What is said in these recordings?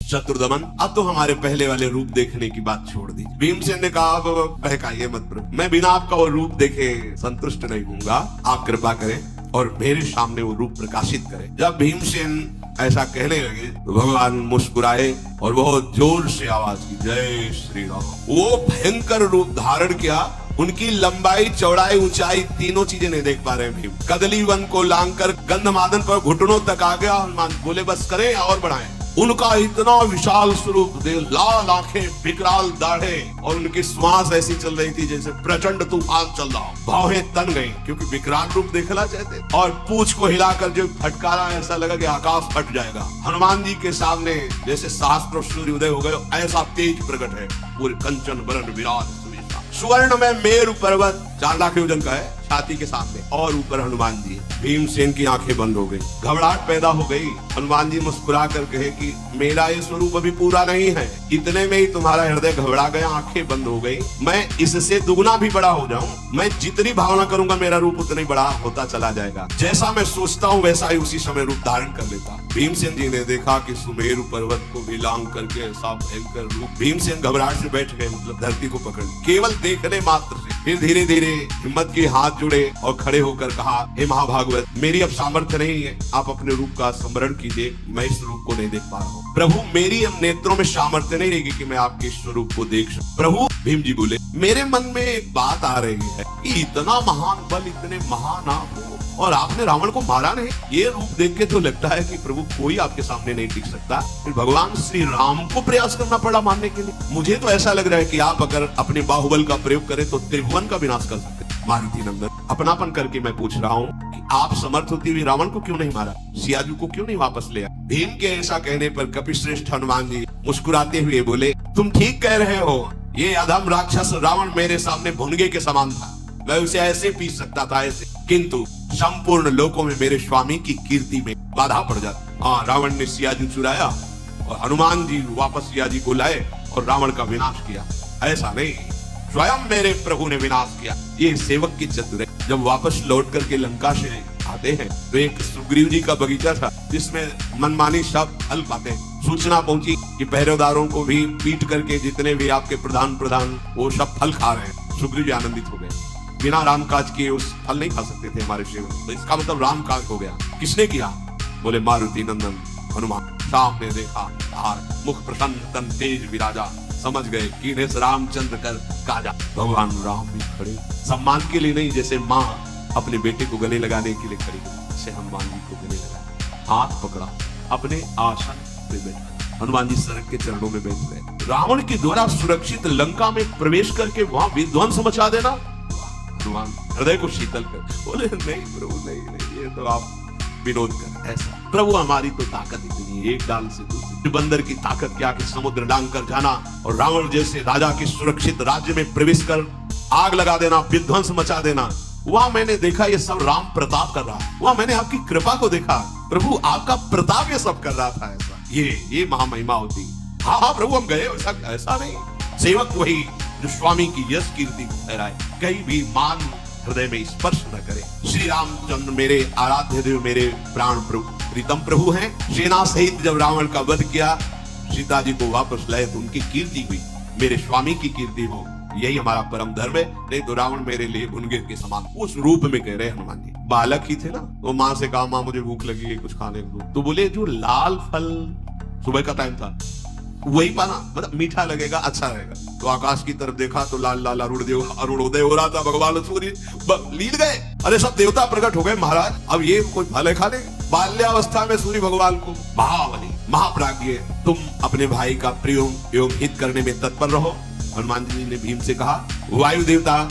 शत्रुदमन, अब तो हमारे पहले वाले रूप देखने की बात छोड़ दी। भीमसेन ने कहा बहकाइए मत प्रभु, मैं बिना आपका वो रूप देखे संतुष्ट नहीं हूँगा, आप कृपा करें और मेरे सामने वो रूप प्रकाशित करें। जब भीमसेन ऐसा कहने लगे तो भगवान मुस्कुराए और बहुत जोर से आवाज की, जय श्री राम। वो भयंकर रूप धारण किया, उनकी लंबाई चौड़ाई ऊंचाई तीनों चीजें नहीं देख पा रहे भीम। कदली वन को लांघकर गंधमादन पर घुटनों तक आ गया। हनुमान बोले बस करें और बढ़ाएं। उनका इतना विशाल स्वरूप दे, लाल आंखें, विकराल दाढ़े और उनकी श्वास ऐसी चल रही थी जैसे प्रचंड तूफान चल रहा हो। बाहें तन गई क्योंकि विकराल रूप देखना चाहते, और पूंछ को हिलाकर जो फटकारा ऐसा लगा कि आकाश फट जाएगा। हनुमान जी के सामने जैसे सहस्त्र सूर्य उदय हो गए, ऐसा तेज प्रकट है। पूरे कंचन बरन विराज सुवर्ण में मेरु पर्वत 4 लाख योजन का है छाती के सामने, और ऊपर हनुमान जी। भीमसेन की आंखें बंद हो गई, घबराहट पैदा हो गई। हनुमान जी मुस्कुरा कर कहे कि मेरा ये स्वरूप अभी पूरा नहीं है, इतने में ही तुम्हारा हृदय घबरा गया, आंखें बंद हो गई। मैं इससे दुगना भी बड़ा हो जाऊं, मैं जितनी भावना करूंगा मेरा रूप उतना ही बड़ा होता चला जाएगा। जैसा मैं सोचता हूँ वैसा ही उसी समय रूप धारण कर लेता। भीमसेन जी ने देखा कि सुमेरु पर्वत को भी लांघ करके ऐसा भयंकर रूप। भीमसेन घबराहट से बैठ गए, मतलब धरती को पकड़, केवल देखने मात्र से। फिर धीरे धीरे हिम्मत के हाथ जुड़े और खड़े होकर कहा, हे महाभागवत, मेरी अब सामर्थ्य नहीं है, आप अपने रूप का स्मरण कीजिए, मैं इस रूप को नहीं देख पा रहा हूँ। प्रभु, मेरी अब नेत्रों में सामर्थ्य नहीं रहेगी कि मैं आपके स्वरूप को देख सकूं। प्रभु, भीम जी बोले, मेरे मन में एक बात आ रही है कि इतना महान बल, इतने महान आप हो और आपने रावण को मारा नहीं। ये रूप देख के तो लगता है कि प्रभु कोई आपके सामने नहीं टिक सकता। फिर भगवान श्री राम को प्रयास करना पड़ा मारने के लिए। मुझे तो ऐसा लग रहा है कि आप अगर अपने बाहुबल का प्रयोग करें तो त्रिभुवन का विनाश कर सकते। मारुति नंदन, अपनापन करके मैं पूछ रहा हूँ कि आप समर्थ होते हुए रावण को क्यों नहीं मारा, सियाजू को क्यों नहीं वापस लिया? भीम के ऐसा कहने पर कपिश्रेष्ठ हनुमान जी मुस्कुराते हुए बोले, तुम ठीक कह रहे हो, ये अधम राक्षस रावण मेरे सामने भुनगे के समान था, मैं उसे ऐसे पीस सकता था ऐसे, किंतु संपूर्ण लोकों में मेरे स्वामी की कीर्ति में बाधा पड़ जाती। हाँ, रावण ने सियाजू चुराया और हनुमान जी वापस सियाजी को लाए और रावण का विनाश किया। ऐसा नहीं, स्वयं मेरे प्रभु ने विनाश किया। ये सेवक की चतुर है। जब वापस लौट करके लंका से आते हैं तो एक सुग्रीव जी का बगीचा था जिसमें मनमानी शब्द हल पाते हैं। सूचना पहुंची कि पहरेदारों को भी पीट करके जितने भी आपके प्रधान वो सब फल खा रहे हैं। सुग्रीव जी आनंदित हो गए, बिना राम काज किए उस फल नहीं खा सकते थे हमारे सेवक, तो इसका मतलब राम काज हो गया। किसने किया? बोले मारुति नंदन हनुमान। सामने देखा और मुख प्रसन्न तन तेज विराजा, समझ गए कि इन्हें रामचंद्र कर काजा। भगवान राम भी खड़े, सम्मान के लिए नहीं, जैसे माँ अपने बेटे को गले लगाने के लिए खड़ी, जैसे हनुमान जी को गले लगा, हाथ पकड़ा, अपने आसन पे बैठा। हनुमान जी सड़क के चरणों में बैठ गए। रावण के द्वारा सुरक्षित लंका में प्रवेश करके वहां विध्वंस मचा देना, हनुमान हृदय को शीतल कर बोले, नहीं प्रभु नहीं, ये तो आप विनोद कर। ऐसा प्रभु, हमारी तो ताकत इतनी है, एक डाल से दूसरे बंदर की ताकत क्या कि समुद्र लांघ कर जाना और रावण जैसे राजा के सुरक्षित राज्य में प्रवेश कर आग लगा देना, विध्वंस मचा देना। वहां मैंने देखा ये सब राम प्रताप कर रहा है, वहां मैंने आपकी कृपा को देखा, प्रभु आपका प्रताप ये सब कर रहा था। ऐसा ये महामहिमा होती। हाँ प्रभु, हम गए, ऐसा नहीं। सेवक वही जो स्वामी की यश कीर्ति को फहराए, कहीं भी मान हृदय में स्पर्श न करे। श्री रामचंद्र मेरे आराध्य देव, मेरे प्राण प्रभु, प्रीतम प्रभु हैं। सेना सहित जब रावण का वध किया, सीता जी को वापस लाए तो उनकी कीर्ति हुई, मेरे स्वामी की कीर्ति हो, यही हमारा परम धर्म है। नहीं तो रावण मेरे लिए भुनगे के समान। उस रूप में कह रहे हनुमान जी। बालक ही थे ना, तो माँ से कहा, माँ मुझे भूख लगी है, कुछ खाने को। तो बोले जो लाल फल, सुबह का टाइम था, वही पाना, मतलब मीठा लगेगा, अच्छा रहेगा। तो आकाश की तरफ देखा तो लाल लाल अरुणोदय हो रहा था। भगवान सूर्य लील गए, अरे सब देवता प्रकट हो गए महाराज, अब ये कोई भले खा ले। बाल्यावस्था में सूर्य भगवान को, महाबली महाप्राज्ञ, तुम अपने भाई का प्रयोग एवं हित करने में तत्पर रहो। हनुमान जी ने भीम से कहा, वायु देवता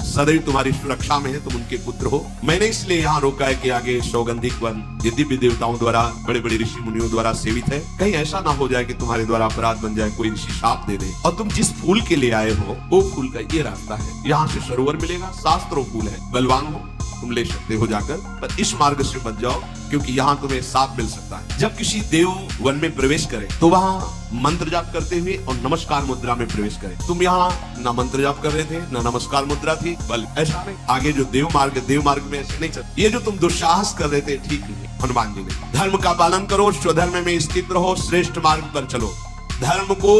सदैव तुम्हारी सुरक्षा में है, तुम उनके पुत्र हो। मैंने इसलिए यहाँ रोका है कि आगे सौगंधिक वन ये दिव्य देवताओं द्वारा, बड़े बड़े ऋषि मुनियों द्वारा सेवित है, कहीं ऐसा ना हो जाए कि तुम्हारे द्वारा अपराध बन जाए, कोई ऋषि शाप दे दे। और तुम जिस फूल के लिए आए हो वो फूल का ये रास्ता है, यहाँ से सरोवर मिलेगा, शास्त्रों फूल है, बलवान हो, तुम ले सकते हो जाकर, पर इस मार्ग से मत जाओ क्योंकि यहाँ तुम्हें साप मिल सकता है। जब किसी देव वन में प्रवेश करे तो वहाँ मंत्र जाप करते हुए और नमस्कार मुद्रा में प्रवेश करे। तुम यहाँ न मंत्र जाप कर रहे थे न नमस्कार मुद्रा थी, बल ऐसा नहीं। आगे जो देव मार्ग में ऐसे नहीं चलते। ये जो तुम दुस्साहस कर रहे थे ठीक नहीं। हनुमान जी ने धर्म का पालन करो, स्वधर्म में स्थित रहो, श्रेष्ठ मार्ग पर चलो। धर्म को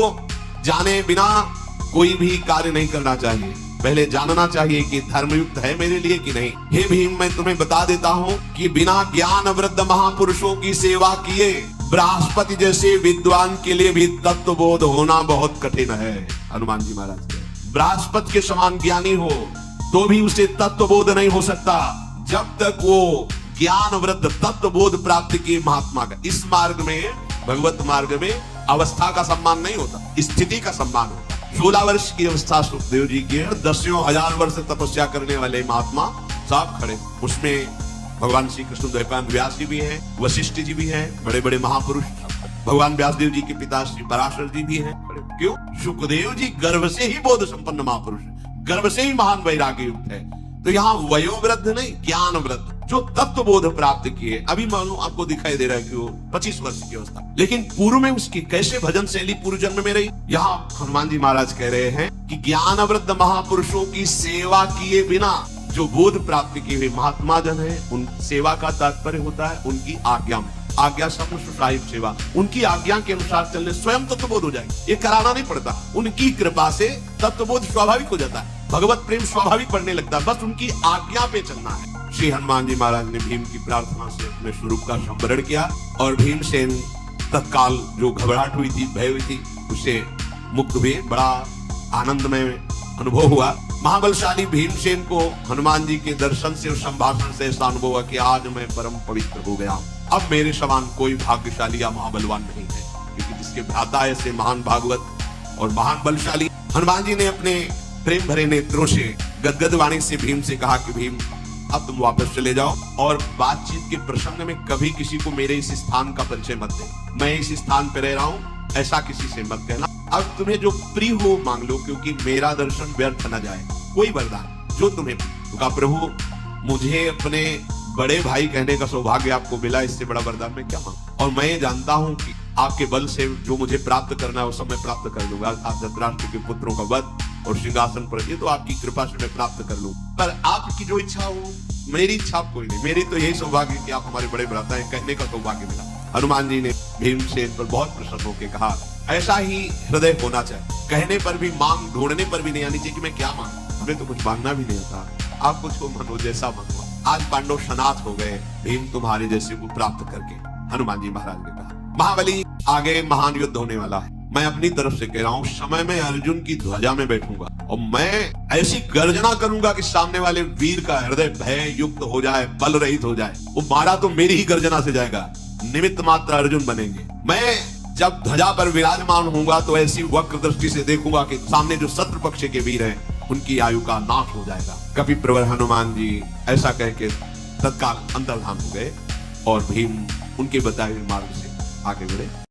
जाने बिना कोई भी कार्य नहीं करना चाहिए। पहले जानना चाहिए कि धर्मयुक्त है मेरे लिए कि नहीं। हे भीम, मैं तुम्हें बता देता हूँ कि बिना ज्ञान वृद्ध महापुरुषों की सेवा किए बृहस्पति जैसे विद्वान के लिए भी तत्वबोध होना बहुत कठिन है। हनुमान जी महाराज के बृहस्पति के समान ज्ञानी हो तो भी उसे तत्वबोध नहीं हो सकता जब तक वो ज्ञान वृद्ध तत्वबोध प्राप्त किए महात्मा का। इस मार्ग में, भगवत मार्ग में अवस्था का सम्मान नहीं होता, स्थिति का सम्मान होता। 16 वर्ष की अवस्था सुखदेव जी की, 10,000 वर्ष तपस्या करने वाले महात्मा साहब खड़े। उसमें भगवान श्री कृष्ण द्वैपायन व्यास जी भी हैं, वशिष्ठ जी भी हैं, बड़े बड़े महापुरुष। भगवान व्यासदेव जी के पिता श्री पराशर जी भी हैं। क्यों? सुखदेव जी गर्भ से ही बोध संपन्न महापुरुष, गर्भ से ही महान वैराग्य युक्त है। तो यहाँ वयोवृद्ध नहीं, ज्ञान वृद्ध जो तत्व बोध प्राप्त किए। अभी मालूम आपको दिखाई दे रहा है कि वो 25 वर्ष की अवस्था, लेकिन पूर्व में उसकी कैसे भजन शैली पूर्व जन्म में रही। यहाँ हनुमान जी महाराज कह रहे हैं कि ज्ञान वृद्ध महापुरुषों की सेवा किए बिना जो बोध प्राप्त किए हुए महात्मा जन है, उन सेवा का तात्पर्य होता है उनकी आज्ञा में। आज्ञा शब्द सुसाहिब सेवा, उनकी आज्ञा के अनुसार चलने स्वयं तत्वबोध हो जाएगी। ये कराना नहीं पड़ता, उनकी कृपा से तत्वबोध स्वाभाविक हो जाता है, भगवत प्रेम स्वाभाविक बढ़ने लगता है, बस उनकी आज्ञा पे चलना है। श्री हनुमान जी महाराज ने भीम की प्रार्थना से अपने स्वरूप का संवरण किया और भीमसेन तत्काल जो घबराहट हुई थी, भय हुई थी, उससे मुक्त हुए। बड़ा आनंदमय अनुभव हुआ। महाबलशाली भीमसेन को हनुमान जी के दर्शन से और संभाषण से ऐसा अनुभव हुआ कि आज मैं परम पवित्र हो गया। अब मेरे समान कोई भाग्यशाली या महाबलवान नहीं है, क्योंकि जिसके भ्राता ऐसे महान भागवत और महान बलशाली। हनुमान जी ने अपने प्रेम भरे नेत्रों से गदगद वाणी से भीम से कहा कि भीम, अब तुम वापस चले जाओ और बातचीत के प्रसंग में कभी किसी को मेरे इस स्थान का परिचय मत दे। मैं इस स्थान पे रह रहा हूँ, ऐसा किसी से मत कहना। अब तुम्हें जो प्रिय हो मांग लो, क्योंकि मेरा दर्शन व्यर्थ न जाए। कोई वरदान जो तुम्हें कहा, प्रभु मुझे अपने बड़े भाई कहने का सौभाग्य आपको मिला, इससे बड़ा वरदान मैं क्या मांगू। और मैं ये जानता हूँ कि आपके बल से जो मुझे प्राप्त करना है वो सब मैं प्राप्त कर लूंगा। आप धृतराष्ट्र के पुत्रों का वध और सिंहासन पर, ये तो आपकी कृपा से मैं प्राप्त कर लूं। पर आपकी जो इच्छा हो, मेरी इच्छा कोई नहीं। मेरी तो यही सौभाग्य कि आप हमारे बड़े भ्राता हैं, कहने का सौभाग्य मिला। हनुमान जी ने भीमसेन पर बहुत प्रसन्न होकर कहा, ऐसा ही हृदय होना चाहिए। कहने पर भी, मांग ढूंढने पर भी नहीं आनी चाहिए कि मैं क्या मांगू। हमें तो कुछ मांगना भी नहीं होता। आप कुछ को मनो जैसा मांगो। आज पांडव सनाथ हो गए भीम तुम्हारे जैसे को प्राप्त करके। हनुमान जी महाराज ने कहा, महाबली आगे महान युद्ध होने वाला है। मैं अपनी तरफ से कह रहा हूँ, समय में अर्जुन की ध्वजा में बैठूंगा और मैं ऐसी गर्जना करूंगा कि सामने वाले वीर का हृदय भय युक्त हो जाए, बल रहित हो जाए। वो मारा तो मेरी ही गर्जना से जाएगा, निमित्त मात्र अर्जुन बनेंगे। मैं जब ध्वजा पर विराजमान होऊंगा तो ऐसी वक्र दृष्टि से देखूंगा कि सामने जो शत्रु पक्ष के वीर हैं उनकी आयु का नाश हो जाएगा। कपि प्रवर हनुमान जी ऐसा कह के तत्काल अंतर्धान हो गए और भीम उनके बताए हुए मार्ग से आगे बढ़े।